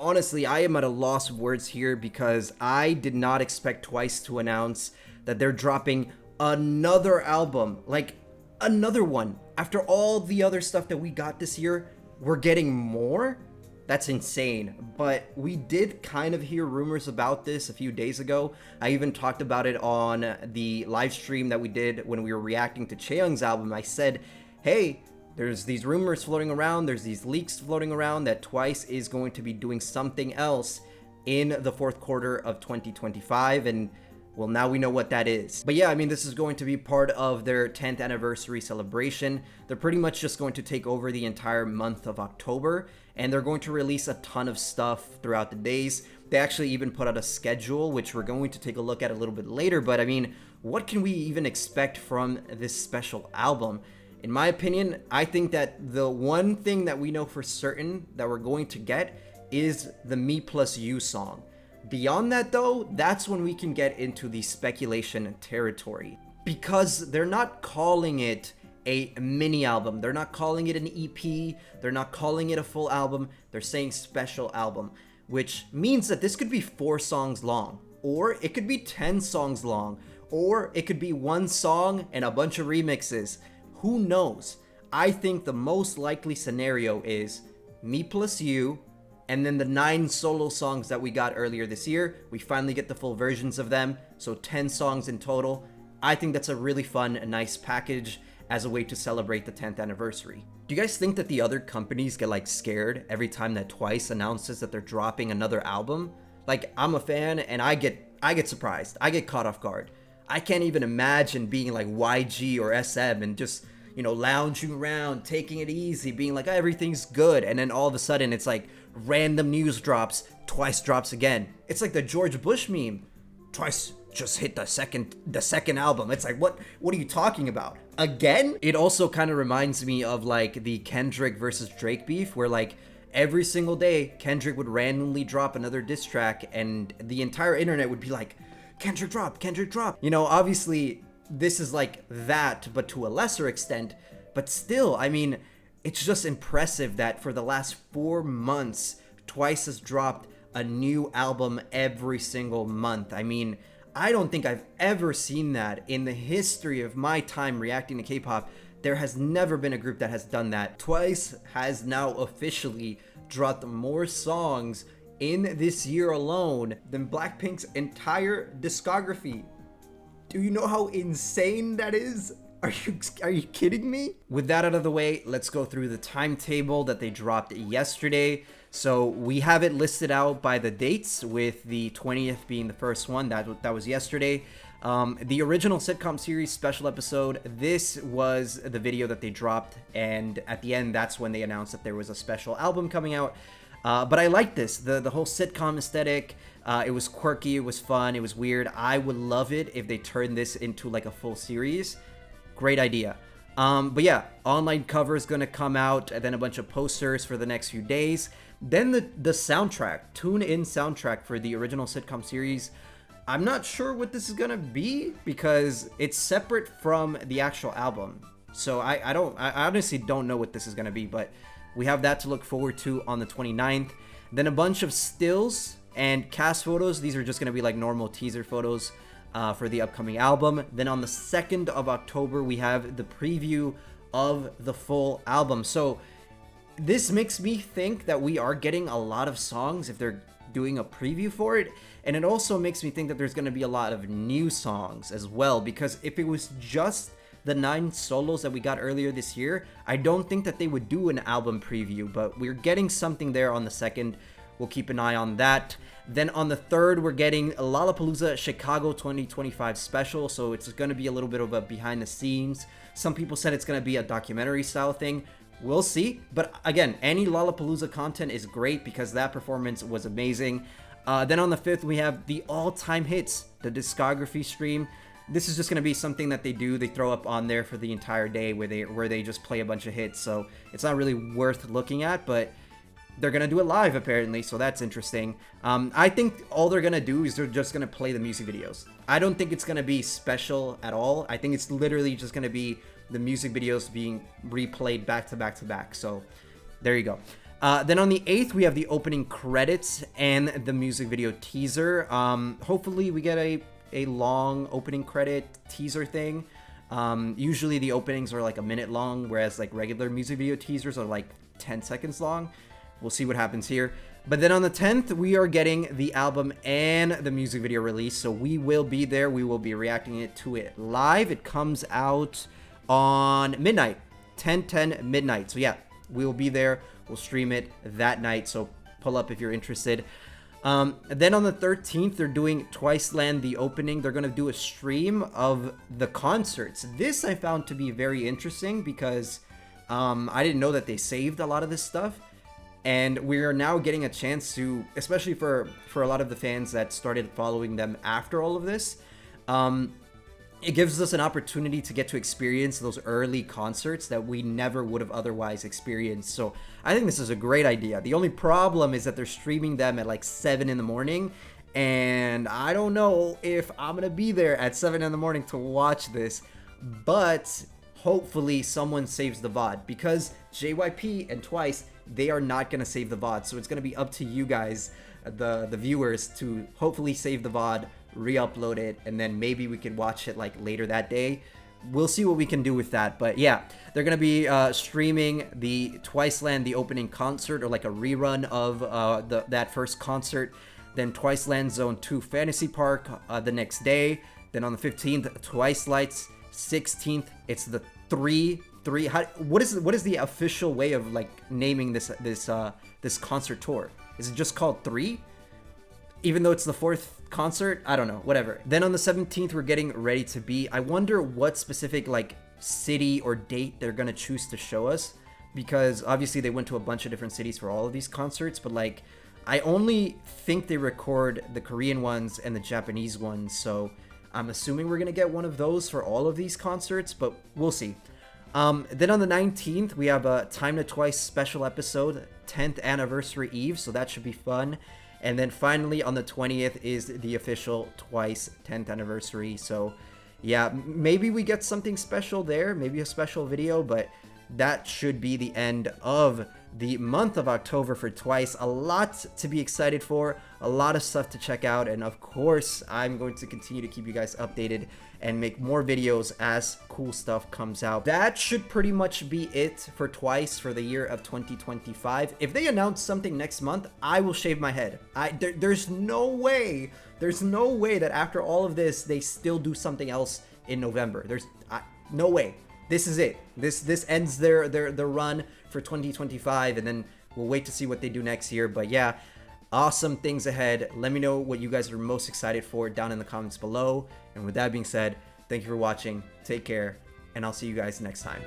honestly, I am at a loss of words here because I did not expect Twice to announce that they're dropping another album, like another one. After all the other stuff that we got this year, we're getting more? That's insane. But we did kind of hear rumors about this a few days ago. I even talked about it on the live stream that we did when we were reacting to Chaeyoung's album. I said, hey, there's these rumors floating around, there's these leaks floating around that Twice is going to be doing something else in the fourth quarter of 2025, and well, now we know what that is. But yeah, I mean, this is going to be part of their 10th anniversary celebration. They're pretty much just going to take over the entire month of October, and they're going to release a ton of stuff throughout the days. They actually even put out a schedule, which we're going to take a look at a little bit later, but I mean, what can we even expect from this special album? In my opinion, I think that the one thing that we know for certain that we're going to get is the Me Plus You song. Beyond that though, that's when we can get into the speculation territory. Because they're not calling it a mini album, they're not calling it an EP, they're not calling it a full album, they're saying special album. Which means that this could be 4 songs long, or it could be 10 songs long, or it could be 1 song and a bunch of remixes. Who knows? I think the most likely scenario is Me Plus You, and then the 9 solo songs that we got earlier this year. We finally get the full versions of them, so 10 songs in total. I think that's a really fun and nice package as a way to celebrate the 10th anniversary. Do you guys think that the other companies get like scared every time that Twice announces that they're dropping another album? Like, I'm a fan and I get surprised. I get caught off guard. I can't even imagine being like YG or SM and just, you know, lounging around, taking it easy, being like, oh, everything's good. And then all of a sudden it's like random news drops, Twice drops again. It's like the George Bush meme. Twice just hit the second album. It's like, what are you talking about? Again? It also kind of reminds me of like the Kendrick versus Drake beef, where like every single day Kendrick would randomly drop another diss track and the entire internet would be like, Kendrick drop. You know, obviously this is like that, but to a lesser extent. But still, I mean, it's just impressive that for the last 4 months, Twice has dropped a new album every single month. I mean, I don't think I've ever seen that in the history of my time reacting to K-pop. There has never been a group that has done that. Twice has now officially dropped more songs in this year alone than Blackpink's entire discography. Do you know how insane that is? Are you kidding me? With that out of the way, let's go through the timetable that they dropped yesterday. So we have it listed out by the dates, with the 20th being the first one. That was yesterday. The original Sitcom series special episode, this was the video that they dropped, and at the end, that's when they announced that there was a special album coming out. But I like this, the whole sitcom aesthetic. It was quirky, it was fun, it was weird. I would love it if they turned this into like a full series. Great idea. But yeah, online cover is gonna come out, and then a bunch of posters for the next few days. Then the soundtrack, tune-in soundtrack for the original Sitcom series. I'm not sure what this is gonna be because it's separate from the actual album. So I honestly don't know what this is gonna be, but we have that to look forward to on the 29th. Then a bunch of stills and cast photos. These are just gonna be like normal teaser photos for the upcoming album. Then on the 2nd of October, we have the preview of the full album. So this makes me think that we are getting a lot of songs if they're doing a preview for it. And it also makes me think that there's going to be a lot of new songs as well, because if it was just the 9 solos that we got earlier this year, I don't think that they would do an album preview, but we're getting something there on the 2nd. We'll keep an eye on that. Then on the 3rd, we're getting a Lollapalooza Chicago 2025 special, so it's going to be a little bit of a behind the scenes. Some people said it's going to be a documentary style thing. We'll see. But again, any Lollapalooza content is great because that performance was amazing. Then on the 5th, we have the all-time hits, the discography stream. This is just going to be something that they do. They throw up on there for the entire day where they just play a bunch of hits. So it's not really worth looking at, but they're going to do it live apparently, so that's interesting. I think all they're going to do is they're just going to play the music videos. I don't think it's going to be special at all. I think it's literally just going to be the music videos being replayed back to back to back. So there you go. Then on the 8th, we have the opening credits and the music video teaser. Hopefully we get a long opening credit teaser thing. Usually the openings are like a minute long, whereas like regular music video teasers are like 10 seconds long. We'll see what happens here. But then on the 10th, we are getting the album and the music video release. So we will be there. We will be reacting to it live. It comes out on midnight, 10:10 midnight. So yeah, we will be there. We'll stream it that night. So pull up if you're interested. Then on the 13th, they're doing Twice Land, the opening. They're going to do a stream of the concerts. This I found to be very interesting because I didn't know that they saved a lot of this stuff. And we are now getting a chance to, especially for a lot of the fans that started following them after all of this, it gives us an opportunity to get to experience those early concerts that we never would have otherwise experienced. So I think this is a great idea. The only problem is that they're streaming them at like 7 in the morning. And I don't know if I'm going to be there at 7 in the morning to watch this. But hopefully someone saves the VOD, because JYP and Twice, they are not going to save the VOD. So it's going to be up to you guys, the viewers, to hopefully save the VOD, re-upload it, and then maybe we can watch it like later that day. We'll see what we can do with that. But yeah, they're going to be streaming the Twice Land, the opening concert, or like a rerun of that first concert. Then Twice Land Zone 2 Fantasy Park the next day. Then on the 15th, Twice Lights. 16th, it's the what is the official way of like naming this concert tour? Is it just called 3? Even though it's the 4th concert? I don't know, whatever. Then on the 17th, we're getting Ready to Be. I wonder what specific like city or date they're gonna choose to show us, because obviously they went to a bunch of different cities for all of these concerts, but like I only think they record the Korean ones and the Japanese ones, so I'm assuming we're gonna get one of those for all of these concerts, but we'll see. Then on the 19th, we have a Time to Twice special episode, 10th Anniversary Eve, so that should be fun. And then finally on the 20th is the official Twice 10th Anniversary. So yeah, maybe we get something special there, maybe a special video, but that should be the end of the month of October for Twice. A lot to be excited for, a lot of stuff to check out, and of course I'm going to continue to keep you guys updated and make more videos as cool stuff comes out. That should pretty much be it for Twice for the year of 2025. If they announce something next month, I will shave my head. There's no way that after all of this they still do something else in November. There's no way. This is it. This ends their run for 2025, and then we'll wait to see what they do next year. But yeah, awesome things ahead. Let me know what you guys are most excited for down in the comments below. And with that being said, thank you for watching. Take care, and I'll see you guys next time.